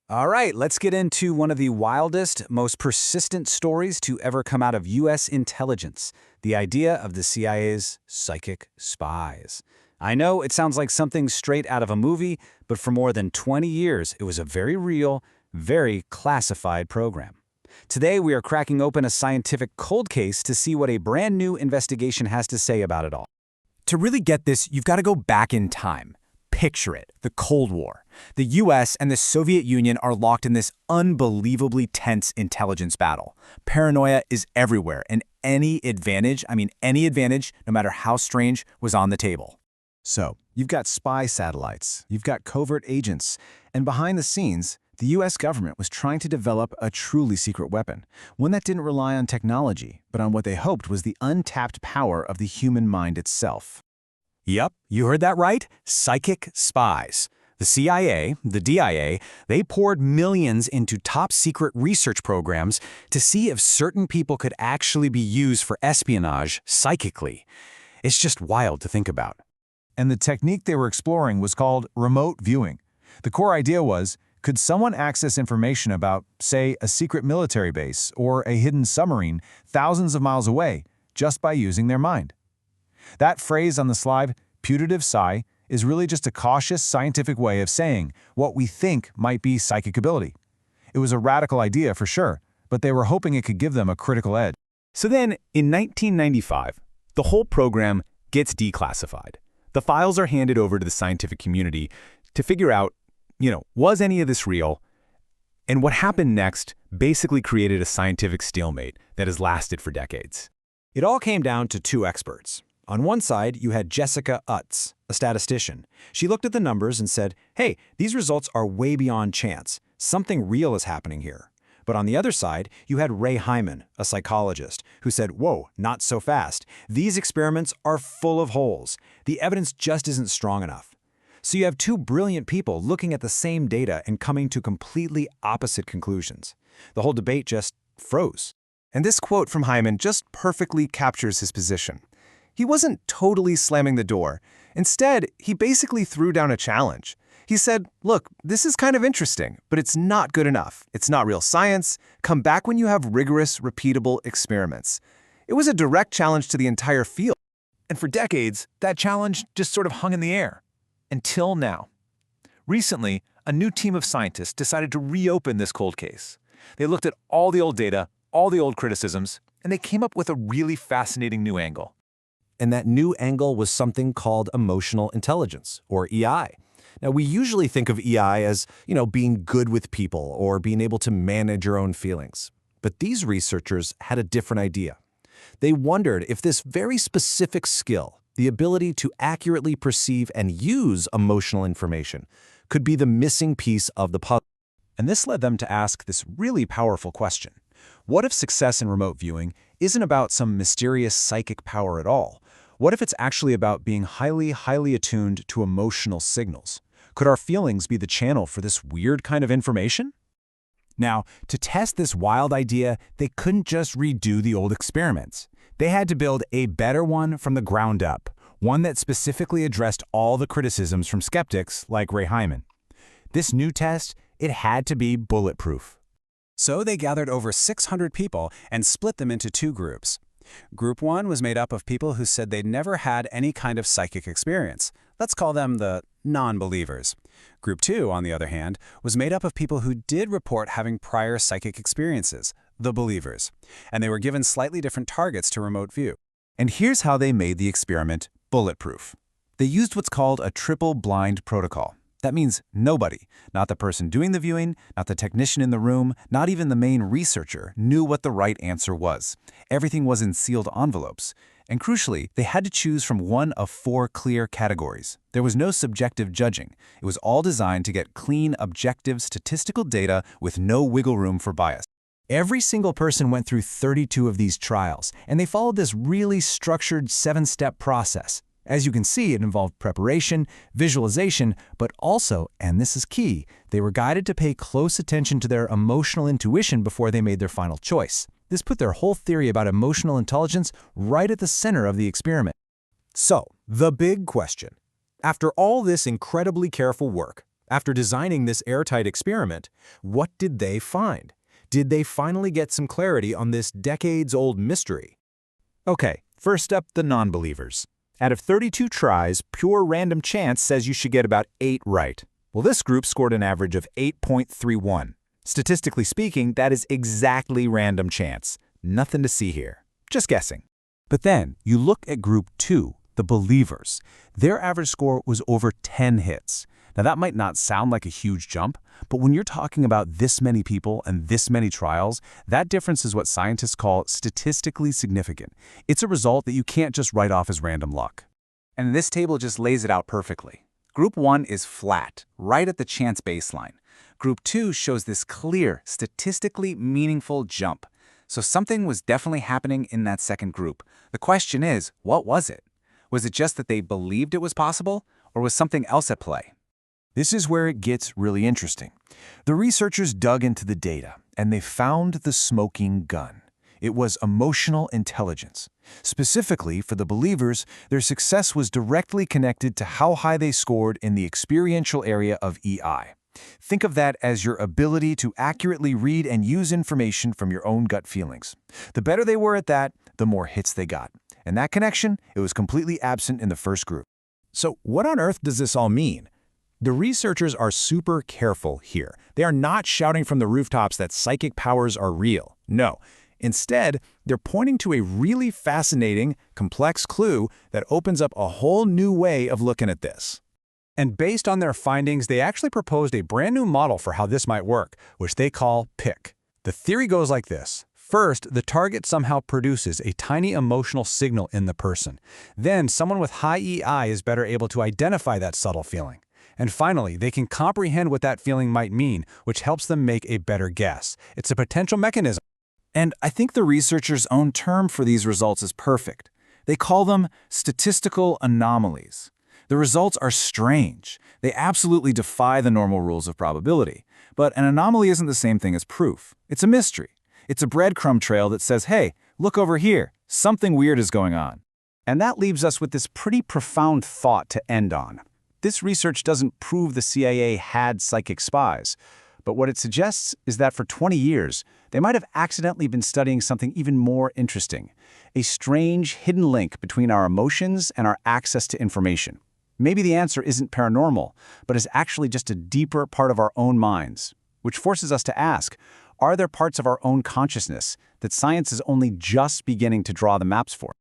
All right, let's get into one of the wildest, most persistent stories to ever come out of U.S. intelligence, the idea of the CIA's psychic spies. I know it sounds like something straight out of a movie, but for more than 20 years, it was a very real, very classified program. Today, we are cracking open a scientific cold case to see what a brand new investigation has to say about it all. To really get this, you've got to go back in time. Picture it, the Cold War. The US and the Soviet Union are locked in this unbelievably tense intelligence battle. Paranoia is everywhere, and any advantage, no matter how strange, was on the table. So, you've got spy satellites, you've got covert agents, and behind the scenes, the US government was trying to develop a truly secret weapon, one that didn't rely on technology, but on what they hoped was the untapped power of the human mind itself. Yep, you heard that right. Psychic spies. The CIA, the DIA, they poured millions into top-secret research programs to see if certain people could actually be used for espionage psychically. It's just wild to think about. And the technique they were exploring was called remote viewing. The core idea was, could someone access information about, say, a secret military base or a hidden submarine thousands of miles away just by using their mind? That phrase on the slide, putative psi, is really just a cautious scientific way of saying what we think might be psychic ability. It was a radical idea for sure, but they were hoping it could give them a critical edge. So then, in 1995, the whole program gets declassified. The files are handed over to the scientific community to figure out, was any of this real? And what happened next basically created a scientific stalemate that has lasted for decades. It all came down to two experts. On one side, you had Jessica Utz, a statistician. She looked at the numbers and said, hey, these results are way beyond chance. Something real is happening here. But on the other side, you had Ray Hyman, a psychologist, who said, whoa, not so fast. These experiments are full of holes. The evidence just isn't strong enough. So you have two brilliant people looking at the same data and coming to completely opposite conclusions. The whole debate just froze. And this quote from Hyman just perfectly captures his position. He wasn't totally slamming the door. Instead, he basically threw down a challenge. He said, look, this is kind of interesting, but it's not good enough. It's not real science. Come back when you have rigorous, repeatable experiments. It was a direct challenge to the entire field. And for decades, that challenge just sort of hung in the air. Until now. Recently, a new team of scientists decided to reopen this cold case. They looked at all the old data, all the old criticisms, and they came up with a really fascinating new angle. And that new angle was something called emotional intelligence, or EI. Now, we usually think of EI as, being good with people or being able to manage your own feelings. But these researchers had a different idea. They wondered if this very specific skill, the ability to accurately perceive and use emotional information, could be the missing piece of the puzzle. And this led them to ask this really powerful question. What if success in remote viewing isn't about some mysterious psychic power at all? What if it's actually about being highly attuned to emotional signals? Could our feelings be the channel for this weird kind of information? Now, to test this wild idea, they couldn't just redo the old experiments. They had to build a better one from the ground up, one that specifically addressed all the criticisms from skeptics like Ray Hyman. This new test, it had to be bulletproof. So they gathered over 600 people and split them into two groups. Group 1 was made up of people who said they'd never had any kind of psychic experience. Let's call them the non-believers. Group 2, on the other hand, was made up of people who did report having prior psychic experiences, the believers. And they were given slightly different targets to remote view. And here's how they made the experiment bulletproof. They used what's called a triple-blind protocol. That means nobody, not the person doing the viewing, not the technician in the room, not even the main researcher, knew what the right answer was. Everything was in sealed envelopes. And crucially, they had to choose from one of 4 clear categories. There was no subjective judging. It was all designed to get clean, objective, statistical data with no wiggle room for bias. Every single person went through 32 of these trials, and they followed this really structured 7-step process. As you can see, it involved preparation, visualization, but also, and this is key, they were guided to pay close attention to their emotional intuition before they made their final choice. This put their whole theory about emotional intelligence right at the center of the experiment. So, the big question. After all this incredibly careful work, After designing this airtight experiment, what did they find? Did they finally get some clarity on this decades-old mystery? Okay, first up, the non-believers. Out of 32 tries, pure random chance says you should get about 8 right. Well, this group scored an average of 8.31. Statistically speaking, that is exactly random chance. Nothing to see here. Just guessing. But then, you look at Group 2, the believers. Their average score was over 10 hits. Now, that might not sound like a huge jump, but when you're talking about this many people and this many trials, that difference is what scientists call statistically significant. It's a result that you can't just write off as random luck. And this table just lays it out perfectly. Group 1 is flat, right at the chance baseline. Group 2 shows this clear, statistically meaningful jump. So something was definitely happening in that second group. The question is, what was it? Was it just that they believed it was possible, or was something else at play? This is where it gets really interesting. The researchers dug into the data, and they found the smoking gun. It was emotional intelligence. Specifically, for the believers, their success was directly connected to how high they scored in the experiential area of EI. Think of that as your ability to accurately read and use information from your own gut feelings. The better they were at that, the more hits they got. And that connection, it was completely absent in the first group. So what on earth does this all mean? The researchers are super careful here. They are not shouting from the rooftops that psychic powers are real. No. Instead, they're pointing to a really fascinating, complex clue that opens up a whole new way of looking at this. And based on their findings, they actually proposed a brand new model for how this might work, which they call PIC. The theory goes like this. First, the target somehow produces a tiny emotional signal in the person. Then, someone with high EI is better able to identify that subtle feeling. And finally, they can comprehend what that feeling might mean, which helps them make a better guess. It's a potential mechanism. And I think the researchers' own term for these results is perfect. They call them statistical anomalies. The results are strange. They absolutely defy the normal rules of probability. But an anomaly isn't the same thing as proof. It's a mystery. It's a breadcrumb trail that says, hey, look over here. Something weird is going on. And that leaves us with this pretty profound thought to end on. This research doesn't prove the CIA had psychic spies, but what it suggests is that for 20 years, they might have accidentally been studying something even more interesting, a strange hidden link between our emotions and our access to information. Maybe the answer isn't paranormal, but is actually just a deeper part of our own minds, which forces us to ask, are there parts of our own consciousness that science is only just beginning to draw the maps for?